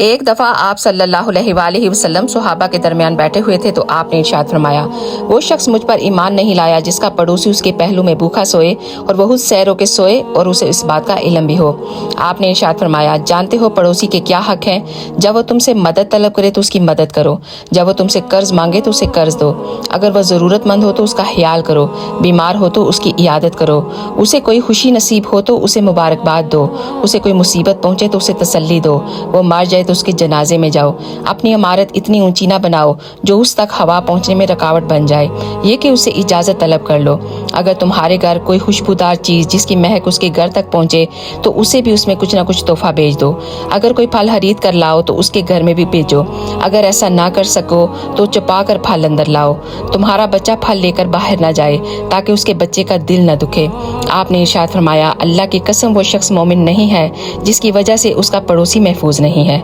ایک دفعہ آپ صلی اللہ علیہ وآلہ وسلم صحابہ کے درمیان بیٹھے ہوئے تھے تو آپ نے ارشاد فرمایا، وہ شخص مجھ پر ایمان نہیں لایا جس کا پڑوسی اس کے پہلو میں بھوکا سوئے اور وہ خود سیر ہو کے سوئے اور اسے اس بات کا علم بھی ہو۔ آپ نے ارشاد فرمایا، جانتے ہو پڑوسی کے کیا حق ہیں؟ جب وہ تم سے مدد طلب کرے تو اس کی مدد کرو، جب وہ تم سے قرض مانگے تو اسے قرض دو، اگر وہ ضرورت مند ہو تو اس کا خیال کرو، بیمار ہو تو اس کی عیادت کرو، اسے کوئی خوشی نصیب ہو تو اسے مبارکباد دو، اسے کوئی مصیبت پہنچے تو اسے تسلی دو، وہ مر جائے تو اس کے جنازے میں جاؤ۔ اپنی عمارت اتنی اونچی نہ بناؤ جو اس تک ہوا پہنچنے میں رکاوٹ بن جائے، یہ کہ اسے اجازت طلب کر لو۔ اگر تمہارے گھر کوئی خوشبودار چیز جس کی مہک اس کے گھر تک پہنچے تو اسے بھی اس میں کچھ نہ کچھ تحفہ بھیج دو۔ اگر کوئی پھل خرید کر لاؤ تو اس کے گھر میں بھی بھیجو۔ اگر ایسا نہ کر سکو تو چھپا کر پھل اندر لاؤ، تمہارا بچہ پھل لے کر باہر نہ جائے تاکہ اس کے بچے کا دل نہ دکھے۔ آپ نے ارشاد فرمایا، اللہ کی قسم وہ شخص مومن نہیں ہے جس کی وجہ سے اس کا پڑوسی محفوظ نہیں ہے۔